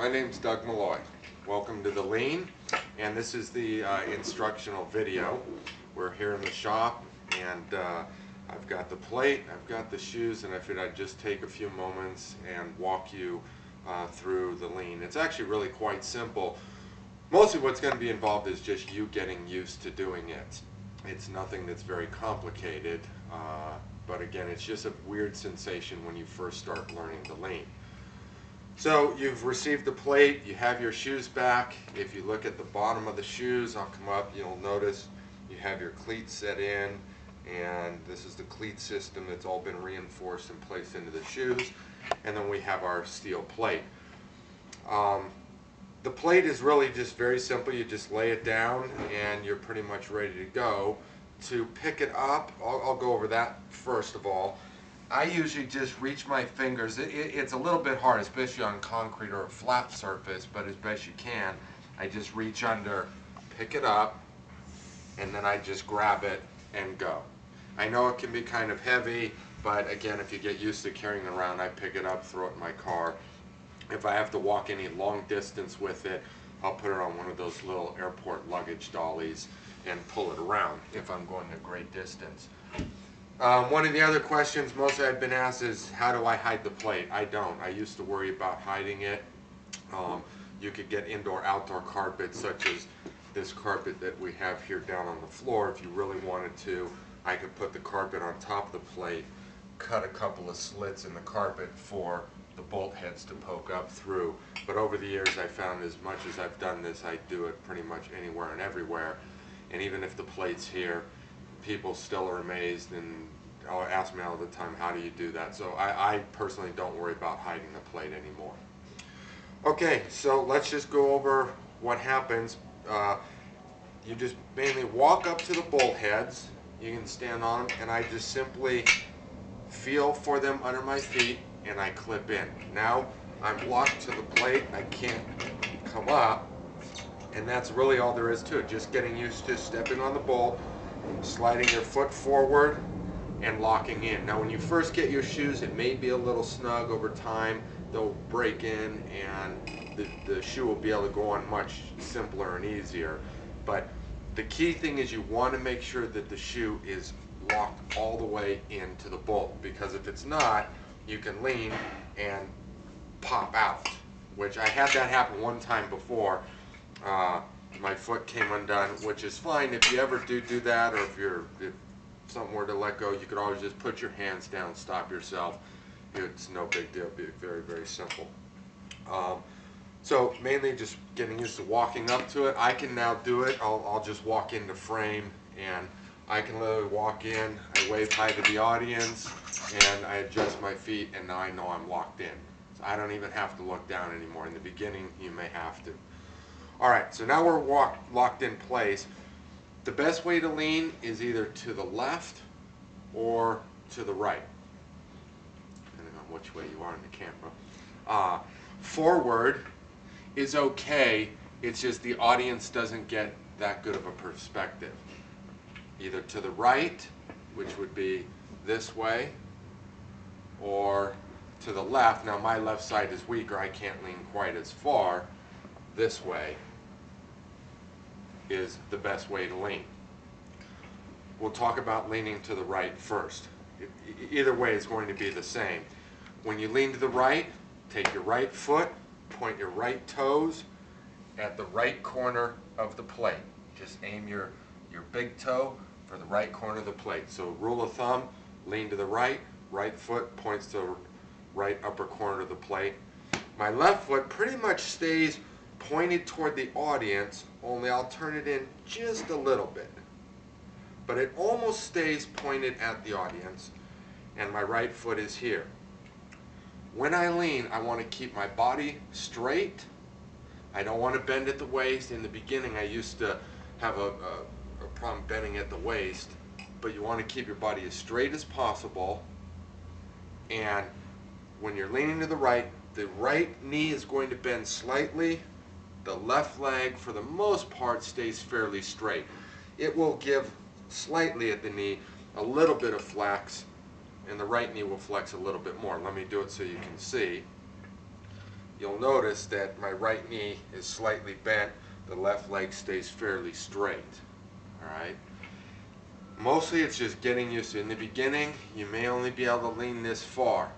My name's Doug Malloy. Welcome to the Lean, and this is the instructional video. We're here in the shop, and I've got the plate, I've got the shoes, and I figured I'd just take a few moments and walk you through the Lean. It's actually really quite simple. Mostly what's going to be involved is just you getting used to doing it. It's nothing that's very complicated, but again, it's just a weird sensation when you first start learning the Lean. So you've received the plate, you have your shoes back. If you look at the bottom of the shoes, I'll come up, you'll notice you have your cleats set in, and this is the cleat system that's all been reinforced and placed into the shoes. And then we have our steel plate. The plate is really just very simple. You just lay it down and you're pretty much ready to go. To pick it up, I'll go over that first of all. I usually just reach my fingers. It's a little bit hard, especially on concrete or a flat surface, but as best you can, I just reach under, pick it up, and then I just grab it and go. I know it can be kind of heavy, but again, if you get used to carrying it around, I pick it up, throw it in my car. If I have to walk any long distance with it, I'll put it on one of those little airport luggage dollies and pull it around if I'm going a great distance. One of the other questions mostly I've been asked is, how do I hide the plate? I don't. I used to worry about hiding it. You could get indoor-outdoor carpets such as this carpet that we have here down on the floor. If you really wanted to, I could put the carpet on top of the plate, cut a couple of slits in the carpet for the bolt heads to poke up through. But over the years I found as much as I've done this, I do it pretty much anywhere and everywhere. And even if the plate's here, people still are amazed and ask me all the time, how do you do that? So I personally don't worry about hiding the plate anymore. Okay, so let's just go over what happens. You just mainly walk up to the bolt heads. You can stand on them, and I just simply feel for them under my feet, and I clip in. Now I'm locked to the plate. I can't come up, and that's really all there is to it. Just getting used to stepping on the bolt, sliding your foot forward, and locking in. Now when you first get your shoes, it may be a little snug. Over time they'll break in and the shoe will be able to go on much simpler and easier. But the key thing is you want to make sure that the shoe is locked all the way into the bolt, because if it's not, you can lean and pop out, which I had that happen one time before. My foot came undone, which is fine. If you ever do that, or if something were to let go, you could always just put your hands down, stop yourself. It's no big deal. It'd be very, very simple. So mainly just getting used to walking up to it. I can now do it. I'll just walk into frame, and I can literally walk in, I wave hi to the audience, and I adjust my feet, and now I know I'm locked in. So I don't even have to look down anymore. In the beginning, you may have to. Alright, so now we're locked in place. The best way to lean is either to the left or to the right, depending on which way you are in the camera. Forward is okay, it's just the audience doesn't get that good of a perspective. Either to the right, which would be this way, or to the left. Now my left side is weaker, I can't lean quite as far. This way is the best way to lean. We'll talk about leaning to the right first. Either way is going to be the same. When you lean to the right, take your right foot, point your right toes at the right corner of the plate. Just aim your big toe for the right corner of the plate. So rule of thumb, lean to the right, right foot points to the right upper corner of the plate. My left foot pretty much stays pointed toward the audience, only I'll turn it in just a little bit. But it almost stays pointed at the audience, and my right foot is here. When I lean, I want to keep my body straight. I don't want to bend at the waist. In the beginning, I used to have a problem bending at the waist, but you want to keep your body as straight as possible. And when you're leaning to the right knee is going to bend slightly. The left leg, for the most part, stays fairly straight. It will give slightly at the knee, a little bit of flex, and the right knee will flex a little bit more. Let me do it so you can see. you'll notice that my right knee is slightly bent, the left leg stays fairly straight. Alright? Mostly it's just getting used to it. In the beginning, you may only be able to lean this far.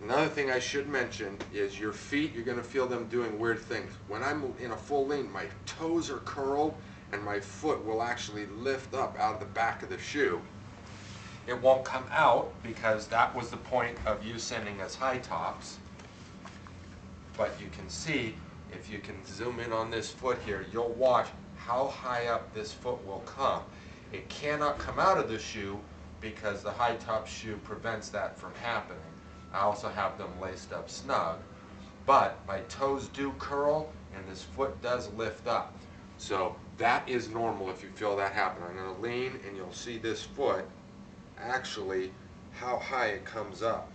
Another thing I should mention is your feet, you're going to feel them doing weird things. When I'm in a full lean, my toes are curled and my foot will actually lift up out of the back of the shoe. It won't come out because that was the point of you sending us high tops. But you can see, if you can zoom in on this foot here, you'll watch how high up this foot will come. It cannot come out of the shoe because the high top shoe prevents that from happening. I also have them laced up snug, but my toes do curl and this foot does lift up. So that is normal if you feel that happen. I'm going to lean and you'll see this foot actually how high it comes up.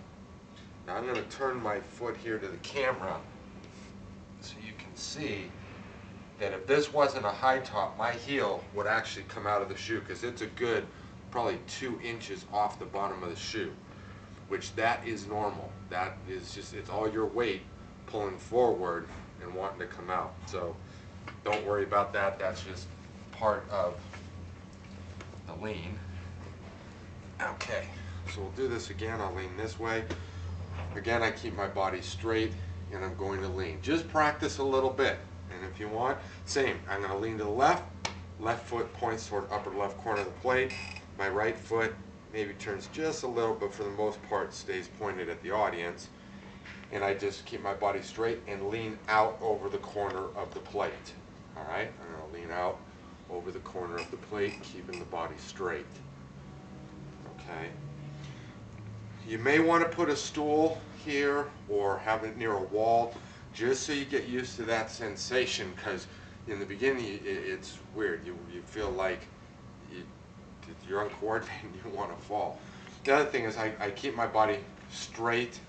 Now I'm going to turn my foot here to the camera so you can see that if this wasn't a high top, my heel would actually come out of the shoe because it's a good probably 2 inches off the bottom of the shoe, which that is normal. That is just, it's all your weight pulling forward and wanting to come out. So don't worry about that. That's just part of the lean. Okay, so we'll do this again. I'll lean this way. Again, I keep my body straight and I'm going to lean. Just practice a little bit. And if you want, same. I'm going to lean to the left. Left foot points toward upper left corner of the plate. My right foot maybe turns just a little, but for the most part stays pointed at the audience. And I just keep my body straight and lean out over the corner of the plate. Alright, I'm going to lean out over the corner of the plate, keeping the body straight. Okay. You may want to put a stool here or have it near a wall just so you get used to that sensation, because in the beginning it's weird. You feel like you're uncoordinated and you want to fall. The other thing is I keep my body straight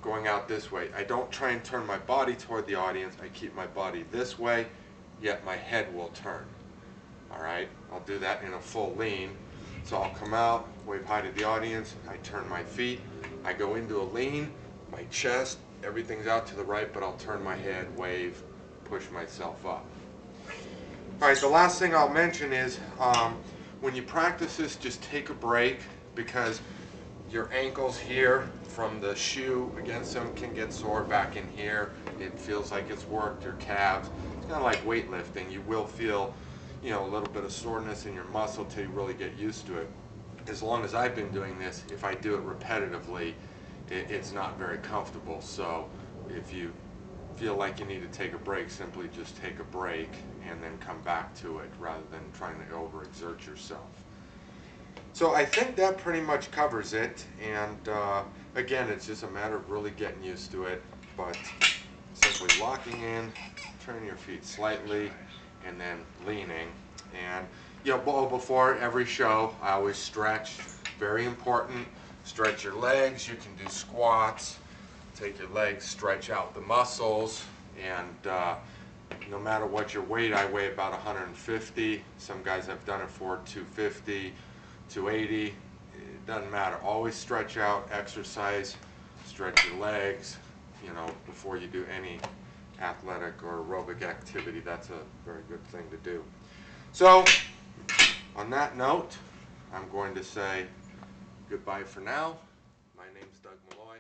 going out this way. I don't try and turn my body toward the audience. I keep my body this way, yet my head will turn. Alright, I'll do that in a full lean. So I'll come out, wave hi to the audience, I turn my feet, I go into a lean, my chest, everything's out to the right, but I'll turn my head, wave, push myself up. Alright, the last thing I'll mention is when you practice this, just take a break, because your ankles here from the shoe against them can get sore back in here. It feels like it's worked, your calves. It's kind of like weightlifting. You will feel, you know, a little bit of soreness in your muscle till you really get used to it. As long as I've been doing this, if I do it repetitively, it's not very comfortable. So if you feel like you need to take a break, simply just take a break and then come back to it rather than trying to overexert yourself. So I think that pretty much covers it, and again, it's just a matter of really getting used to it, but simply locking in, turning your feet slightly, and then leaning. And you know, before every show, I always stretch. Very important. Stretch your legs. You can do squats. Take your legs, stretch out the muscles, and no matter what your weight, I weigh about 150. Some guys have done it for 250, 280. It doesn't matter. Always stretch out, exercise, stretch your legs, you know, before you do any athletic or aerobic activity. That's a very good thing to do. So, on that note, I'm going to say goodbye for now. My name's Doug Malloy.